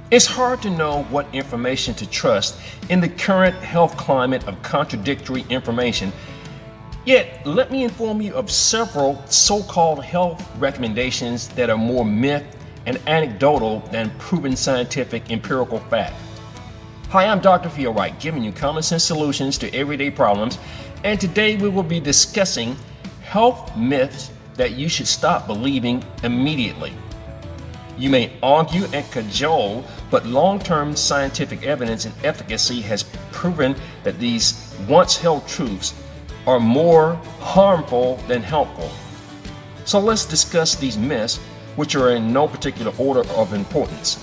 It's hard to know what information to trust in the current health climate of contradictory information. Yet, let me inform you of several so-called health recommendations that are more myth and anecdotal than proven scientific empirical fact. Hi, I'm Dr. FeelRight, giving you common sense solutions to everyday problems, and today we will be discussing health myths that you should stop believing immediately. You may argue and cajole, but long-term scientific evidence and efficacy has proven that these once-held truths are more harmful than helpful. So let's discuss these myths, which are in no particular order of importance.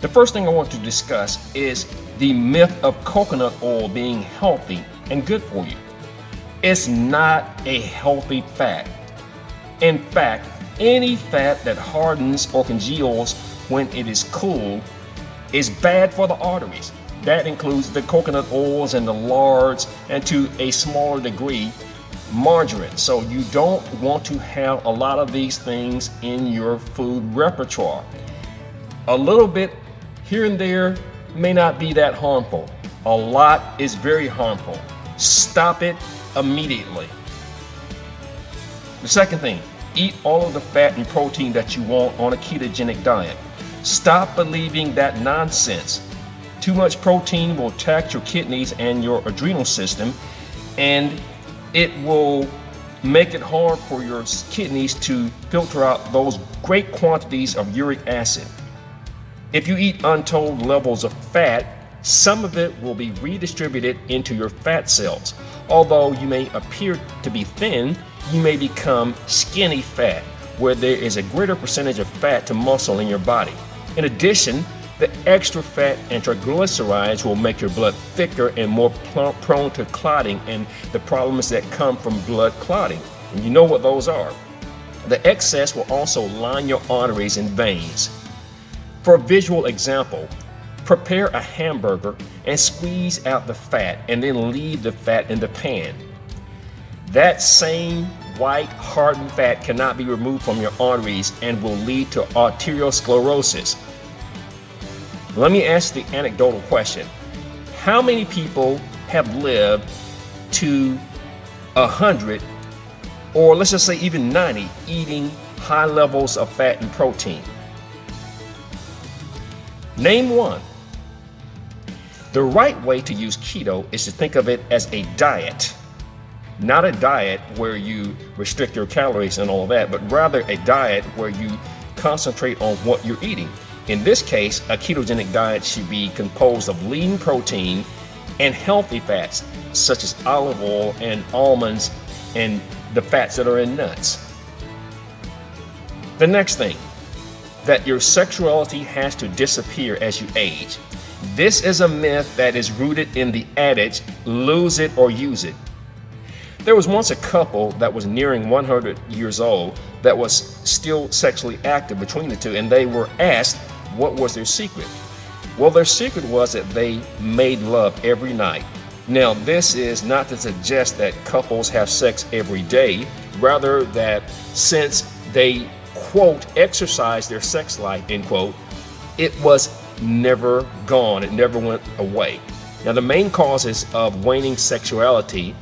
The first thing I want to discuss is the myth of coconut oil being healthy and good for you. It's not a healthy fat. In fact, any fat that hardens or congeals when it is cool is bad for the arteries. That includes the coconut oils and the lards, and to a smaller degree, margarine. So you don't want to have a lot of these things in your food repertoire. A little bit here and there may not be that harmful. A lot is very harmful. Stop it immediately. The second thing, eat all of the fat and protein that you want on a ketogenic diet. Stop believing that nonsense. Too much protein will tax your kidneys and your adrenal system, and it will make it hard for your kidneys to filter out those great quantities of uric acid. If you eat untold levels of fat, some of it will be redistributed into your fat cells. Although you may appear to be thin, you may become skinny fat, where there is a greater percentage of fat to muscle in your body. In addition, the extra fat and triglycerides will make your blood thicker and more prone to clotting and the problems that come from blood clotting. And you know what those are. The excess will also line your arteries and veins. For a visual example, prepare a hamburger and squeeze out the fat and then leave the fat in the pan. That same white hardened fat cannot be removed from your arteries and will lead to arteriosclerosis. Let me ask the anecdotal question. How many people have lived to 100, or let's just say even 90, eating high levels of fat and protein? Name one. The right way to use keto is to think of it as a diet. Not a diet where you restrict your calories and all of that, but rather a diet where you concentrate on what you're eating. In this case, a ketogenic diet should be composed of lean protein and healthy fats, such as olive oil and almonds and the fats that are in nuts. The next thing, that your sexuality has to disappear as you age. This is a myth that is rooted in the adage, lose it or use it. There was once a couple that was nearing 100 years old that was still sexually active between the two, and they were asked what was their secret. Well, their secret was that they made love every night. Now, this is not to suggest that couples have sex every day, rather that since they, quote, exercise their sex life, end quote, it was never gone, it never went away. Now, the main causes of waning sexuality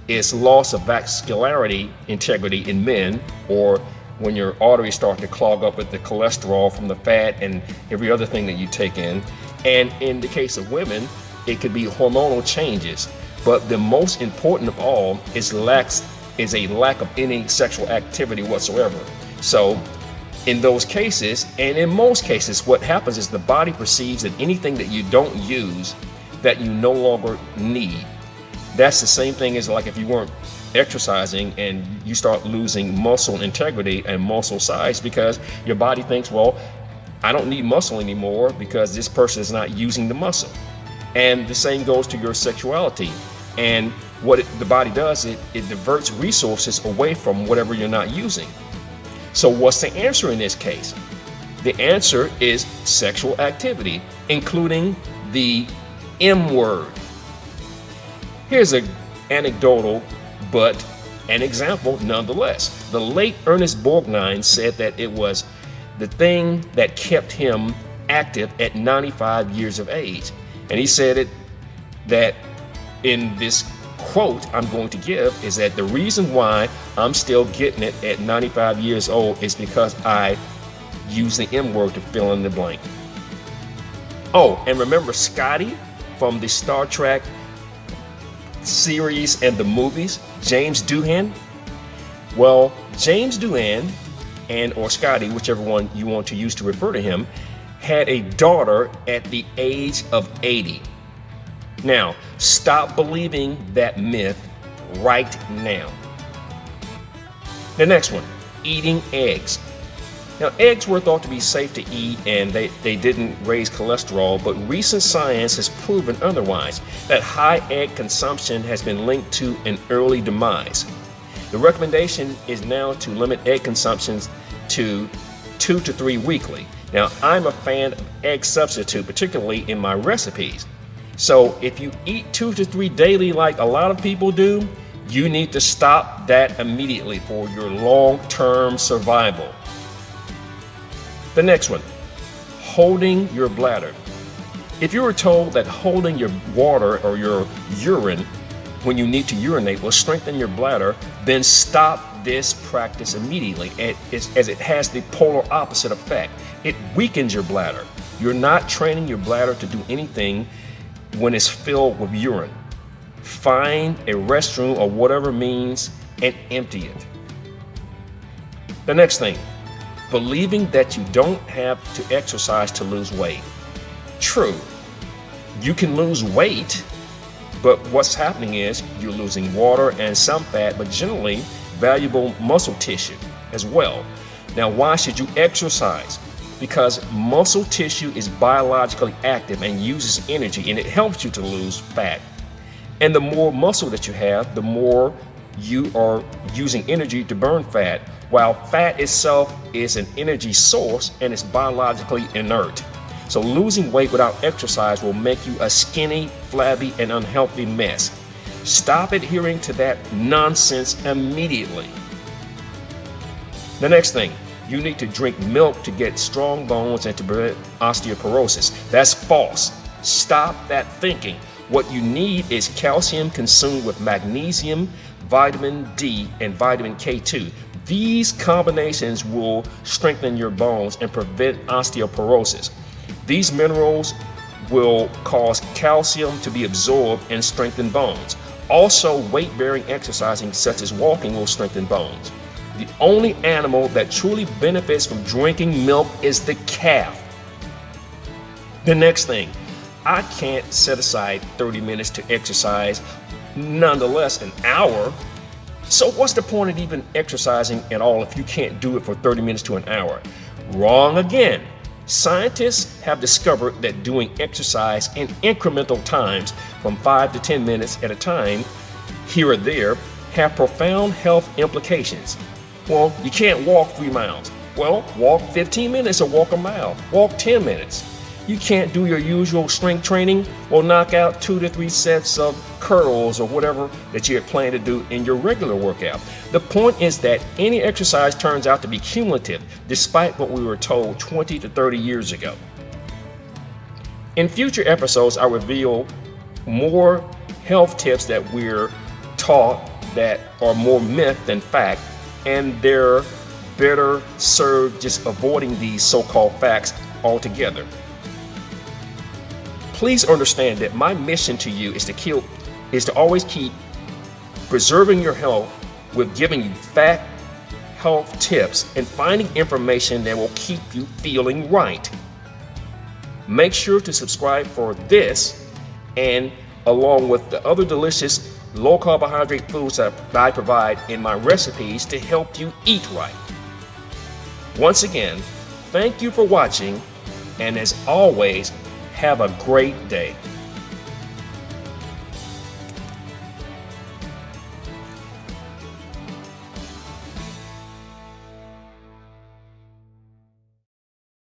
is loss of vascularity integrity in men, or when your arteries start to clog up with the cholesterol from the fat and every other thing that you take in. And in the case of women, it could be hormonal changes. But the most important of all is a lack of any sexual activity whatsoever. So in those cases, and in most cases, what happens is the body perceives that anything that you don't use, that you no longer need. That's the same thing as like if you weren't exercising and you start losing muscle integrity and muscle size, because your body thinks, well, I don't need muscle anymore because this person is not using the muscle. And the same goes to your sexuality. And what the body does, it diverts resources away from whatever you're not using. So what's the answer in this case? The answer is sexual activity, including the M word. Here's an anecdotal, but an example nonetheless. The late Ernest Borgnine said that it was the thing that kept him active at 95 years of age. And he said it that in this quote I'm going to give is that the reason why I'm still getting it at 95 years old is because I use the M word to fill in the blank. Oh, and remember Scotty from the Star Trek series and the movies, James Doohan? Well, James Doohan, and or Scotty, whichever one you want to use to refer to him, had a daughter at the age of 80. Now, stop believing that myth right now. The next one, eating eggs. Now, eggs were thought to be safe to eat and they didn't raise cholesterol, but recent science has proven otherwise, that high egg consumption has been linked to an early demise. The recommendation is now to limit egg consumptions to 2 to 3 weekly. Now, I'm a fan of egg substitute, particularly in my recipes. So if you eat 2 to 3 daily like a lot of people do, you need to stop that immediately for your long-term survival. The next one, holding your bladder. If you were told that holding your water or your urine when you need to urinate will strengthen your bladder, then stop this practice immediately, as it has the polar opposite effect. It weakens your bladder. You're not training your bladder to do anything when it's filled with urine. Find a restroom or whatever means and empty it. The next thing, believing that you don't have to exercise to lose weight. True, you can lose weight, but what's happening is you're losing water and some fat, but generally valuable muscle tissue as well. Now, why should you exercise? Because muscle tissue is biologically active and uses energy, and it helps you to lose fat. And the more muscle that you have, the more you are using energy to burn fat, while fat itself is an energy source and is biologically inert. So losing weight without exercise will make you a skinny, flabby, and unhealthy mess. Stop adhering to that nonsense immediately. The next thing, you need to drink milk to get strong bones and to prevent osteoporosis. That's false. Stop that thinking. What you need is calcium consumed with magnesium, vitamin D, and vitamin K2. These combinations will strengthen your bones and prevent osteoporosis. These minerals will cause calcium to be absorbed and strengthen bones. Also, weight-bearing exercising such as walking will strengthen bones. The only animal that truly benefits from drinking milk is the calf. The next thing, I can't set aside 30 minutes to exercise, nonetheless an hour. So what's the point of even exercising at all if you can't do it for 30 minutes to an hour? Wrong again. Scientists have discovered that doing exercise in incremental times from 5 to 10 minutes at a time, here or there, have profound health implications. Well, you can't walk 3 miles. Well, walk 15 minutes or walk a mile. Walk 10 minutes. You can't do your usual strength training. Well, knock out 2 to 3 sets of curls or whatever that you had planned to do in your regular workout. The point is that any exercise turns out to be cumulative, despite what we were told 20 to 30 years ago. In future episodes, I reveal more health tips that we're taught that are more myth than fact, and they're better served just avoiding these so-called facts altogether. Please understand that my mission to you is to always keep preserving your health with giving you fact health tips and finding information that will keep you feeling right. Make sure to subscribe for this and along with the other delicious low carbohydrate foods that I provide in my recipes to help you eat right. Once again, thank you for watching, and as always, have a great day.